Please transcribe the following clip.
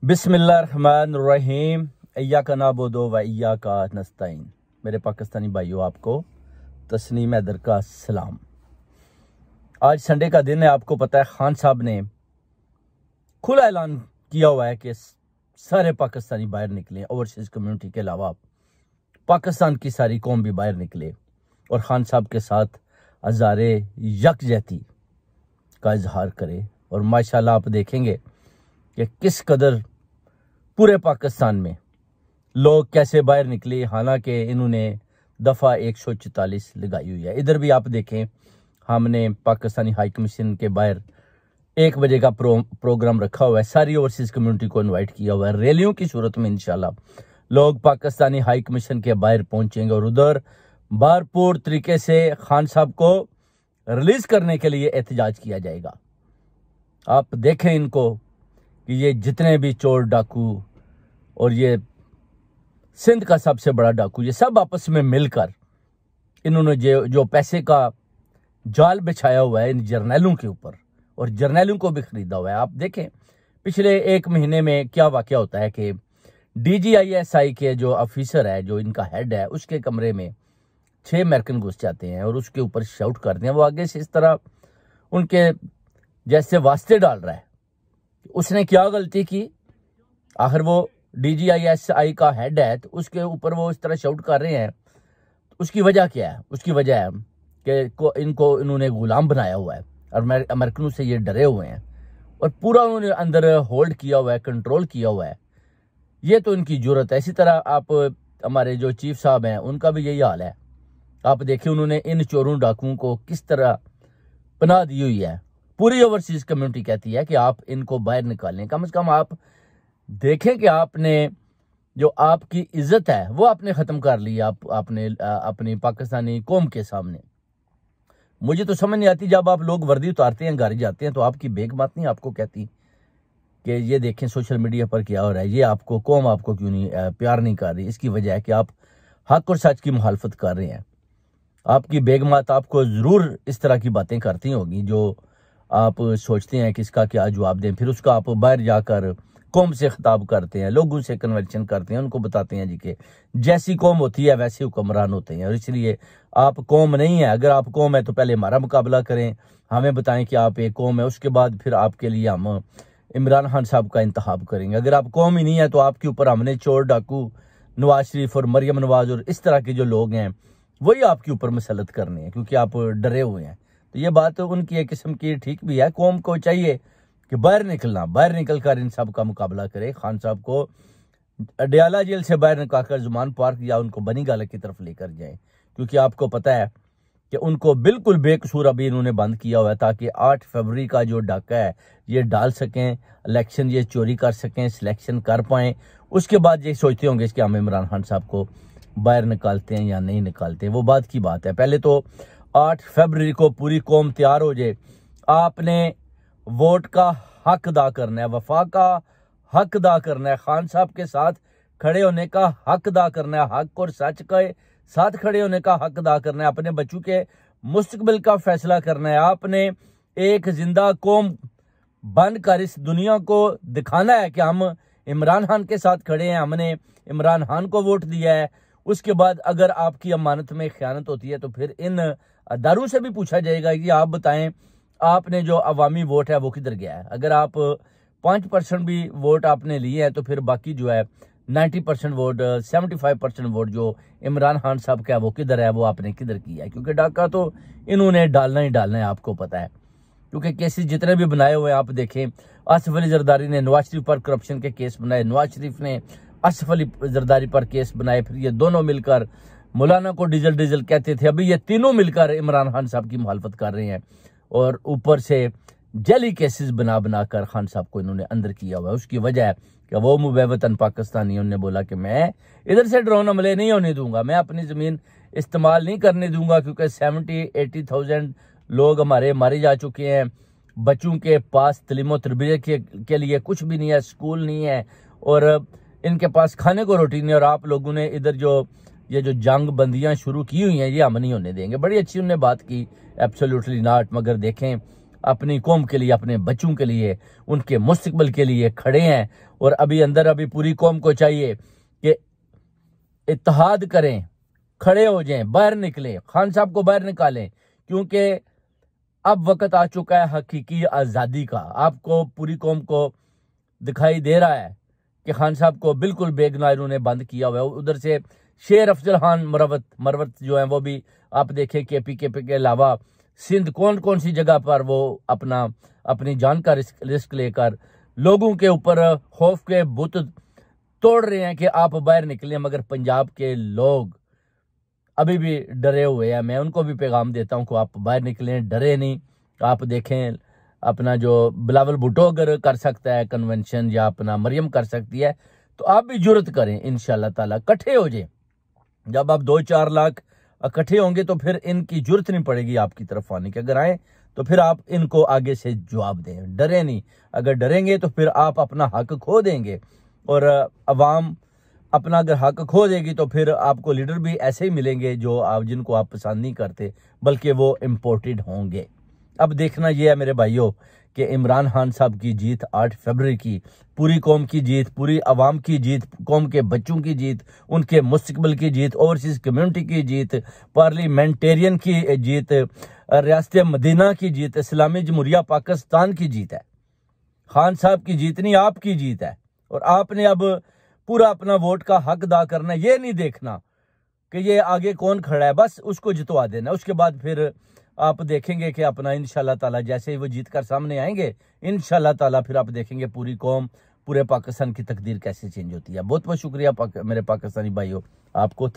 बिस्मिल्लाहिर्रहमानिर्रहीम। इय्याका नअबुदु व इय्याका नस्तईन। मेरे पाकिस्तानी भाइयों, आपको तस्नीम हैदर का सलाम। आज संडे का दिन है। आपको पता है खान साहब ने खुला ऐलान किया हुआ है कि सारे पाकिस्तानी बाहर निकले, ओवरसीज कम्युनिटी के अलावा पाकिस्तान की सारी कौम भी बाहर निकले और खान साहब के साथ हज़ारे यकजहती का इजहार करे। और माशाल्लाह आप देखेंगे कि किस कदर पूरे पाकिस्तान में लोग कैसे बाहर निकले, हालांकि इन्होंने दफ़ा 144 लगाई हुई है। इधर भी आप देखें, हमने पाकिस्तानी हाई कमीशन के बाहर 1 बजे का प्रोग्राम रखा हुआ है। सारी ओवरसीज कम्युनिटी को इनवाइट किया हुआ है। रैलियों की सूरत में इंशाल्लाह लोग पाकिस्तानी हाई कमीशन के बाहर पहुंचेंगे और उधर भरपूर तरीके से खान साहब को रिलीज करने के लिए एहतजाज किया जाएगा। आप देखें इनको कि ये जितने भी चोर डाकू और ये सिंध का सबसे बड़ा डाकू, ये सब आपस में मिलकर इन्होंने जो पैसे का जाल बिछाया हुआ है इन जर्नैलों के ऊपर, और जर्नैलों को भी खरीदा हुआ है। आप देखें पिछले 1 महीने में क्या वाकया होता है कि DGISI के जो ऑफिसर है, जो इनका हेड है, उसके कमरे में 6 अमेरिकन घुस जाते हैं और उसके ऊपर शाउट करते हैं। वो आगे से इस तरह उनके जैसे वास्ते डाल रहा है। उसने क्या गलती की? आखिर वो DGISI का हेड है, तो उसके ऊपर वो इस तरह शाउट कर रहे हैं। उसकी वजह क्या है? उसकी वजह है कि इन्होंने गुलाम बनाया हुआ है और अमेरिकनों से ये डरे हुए हैं और पूरा उन्होंने अंदर होल्ड किया हुआ है, कंट्रोल किया हुआ है। ये तो इनकी जरूरत है। इसी तरह आप हमारे जो चीफ साहब हैं, उनका भी यही हाल है। आप देखिए उन्होंने इन चोरों डाकुओं को किस तरह पनाह दी हुई है। पूरी ओवरसीज कम्युनिटी कहती है कि आप इनको बाहर निकालें। कम से कम आप देखें कि आपने जो आपकी इज्जत है वो आपने ख़त्म कर ली। आपने अपनी पाकिस्तानी कौम के सामने। मुझे तो समझ नहीं आती, जब आप लोग वर्दी उतारते हैं, घर जाते हैं, तो आपकी बेग बात नहीं आपको कहती कि ये देखें सोशल मीडिया पर क्या हो रहा है, ये आपको कौम आपको क्यों नहीं प्यार नहीं कर रही। इसकी वजह है कि आप हक और सच की मुखालफत कर रहे हैं। आपकी बेगमात आपको ज़रूर इस तरह की बातें करती होगी जो आप सोचते हैं कि इसका क्या जवाब दें। फिर उसका आप बाहर जाकर कौम से खिताब करते हैं, लोगों से कन्वर्शन करते हैं, उनको बताते हैं जी कि जैसी कौम होती है वैसे हुक्मरान होते हैं। और इसलिए आप कौम नहीं है। अगर आप कौम है तो पहले हमारा मुकाबला करें, हमें बताएं कि आप एक कौम है, उसके बाद फिर आपके लिए हम इमरान खान साहब का इंतखाब करेंगे। अगर आप कौम ही नहीं है तो आपके ऊपर हमने चोर डाकू नवाज शरीफ और मरियम नवाज और इस तरह के जो लोग हैं वही आपके ऊपर मुसल्लत करने हैं, क्योंकि आप डरे हुए हैं। तो ये बात उनकी एक किस्म की ठीक भी है। कौम को चाहिए कि बाहर निकल कर इन सब का मुकाबला करे। खान साहब को अडयाला जेल से बाहर निकाल कर जुमान पार्क या उनको बनी गाला की तरफ लेकर जाए, क्योंकि आपको पता है कि उनको बिल्कुल बेकसूर अभी इन्होंने बंद किया हुआ है, ताकि 8 फरवरी का जो डाका है ये डाल सकें, इलेक्शन ये चोरी कर सकें, सिलेक्शन कर पाएँ। उसके बाद ये सोचते होंगे कि हम इमरान खान साहब को बाहर निकालते हैं या नहीं निकालते। वो बात की बात है। पहले तो 8 फरवरी को पूरी कौम तैयार हो जाए। आपने वोट का हक अदा करना है, वफा का हक अदा करना है, खान साहब के साथ खड़े होने का हक अदा करना है, हक और सच के साथ खड़े होने का हक अदा करना है, अपने बच्चों के मुस्तकबिल का फैसला करना है। आपने एक जिंदा कौम बनकर इस दुनिया को दिखाना है कि हम इमरान खान के साथ खड़े हैं, हमने इमरान खान को वोट दिया है। उसके बाद अगर आपकी अमानत में खयानत होती है तो फिर इन अदारों से भी पूछा जाएगा कि आप बताएं आपने जो अवामी वोट है वो किधर गया है। अगर आप 5% भी वोट आपने लिए हैं तो फिर बाकी जो है 90% वोट, 75% वोट जो इमरान खान साहब का है वो किधर है, वो आपने किधर किया है। क्योंकि डाका तो इन्होंने डालना ही डालना है, आपको पता है। क्योंकि केसेस जितने भी बनाए हुए हैं आप देखें, आसिफ अली जरदारी ने नवाज शरीफ पर करप्शन के केस बनाए, नवाज शरीफ ने आसिफ अली जरदारी पर केस बनाए, फिर ये दोनों मिलकर मौलाना को डीजल कहते थे। अभी ये तीनों मिलकर इमरान खान साहब की मुखालफत कर रहे हैं और ऊपर से जेली केसेस बना कर खान साहब को इन्होंने अंदर किया हुआ है। उसकी वजह है कि वो मुबैवतन पाकिस्तानियों ने बोला कि मैं इधर से ड्रोन हमले नहीं होने दूंगा, मैं अपनी ज़मीन इस्तेमाल नहीं करने दूंगा, क्योंकि 70-80,000 लोग हमारे मारे जा चुके हैं। बच्चों के पास तलीम और तरबियत के लिए कुछ भी नहीं है, स्कूल नहीं है और इनके पास खाने को रोटी नहीं। और आप लोगों ने इधर जो ये जो जंग बंदियां शुरू की हुई हैं ये हम नहीं होने देंगे। बड़ी अच्छी उन्होंने बात की, एब्सोल्युटली नॉट। मगर देखें अपनी कौम के लिए, अपने बच्चों के लिए, उनके मुस्तकबिल के लिए खड़े हैं। और अभी पूरी कौम को चाहिए कि इत्तेहाद करें, खड़े हो जाएं, बाहर निकलें, खान साहब को बाहर निकालें, क्योंकि अब वक्त आ चुका है हकीकी आज़ादी का। आपको पूरी कौम को दिखाई दे रहा है कि खान साहब को बिल्कुल बेगुनाह इन्होंने बंद किया हुआ है। उधर से शेर अफजल खान मरवत जो है वो भी आप देखें KPKP के अलावा सिंध कौन कौन सी जगह पर वो अपनी जान का रिस्क लेकर लोगों के ऊपर खौफ के बुत तोड़ रहे हैं कि आप बाहर निकलें, मगर पंजाब के लोग अभी भी डरे हुए हैं। मैं उनको भी पैगाम देता हूं कि आप बाहर निकलें, डरे नहीं। आप देखें अपना जो बिलावल भुट्टो अगर कर सकता है कन्वेंशन, या अपना मरियम कर सकती है, तो आप भी जुर्रत करें। इंशाल्लाह ताला इकट्ठे हो जाए। जब आप 2-4 लाख इकट्ठे होंगे तो फिर इनकी जरूरत नहीं पड़ेगी आपकी तरफ आने की। अगर आए तो फिर आप इनको आगे से जवाब दें, डरे नहीं। अगर डरेंगे तो फिर आप अपना हक खो देंगे, और अवाम अपना अगर हक खो देगी तो फिर आपको लीडर भी ऐसे ही मिलेंगे जिनको आप पसंद नहीं करते, बल्कि वो इम्पोर्टेड होंगे। अब देखना यह है मेरे भाइयों कि इमरान खान साहब की जीत 8 फरवरी की, पूरी कौम की जीत, पूरी अवाम की जीत, कौम के बच्चों की जीत, उनके मुस्तकबिल की जीत, ओवरसीज कम्युनिटी की जीत, पार्लियामेंटेरियन की जीत, रियासत मदीना की जीत, इस्लामी जमहूरिया पाकिस्तान की जीत है। खान साहब की जीत नहीं, आपकी जीत है। और आपने अब पूरा अपना वोट का हक अदा करना है। ये नहीं देखना कि ये आगे कौन खड़ा है, बस उसको जितवा देना। उसके बाद फिर आप देखेंगे कि अपना इंशाल्लाह ताला जैसे ही वो जीत कर सामने आएंगे, इंशाल्लाह ताला फिर आप देखेंगे पूरी कौम, पूरे पाकिस्तान की तकदीर कैसे चेंज होती है। बहुत बहुत शुक्रिया मेरे पाकिस्तानी भाइयों, आपको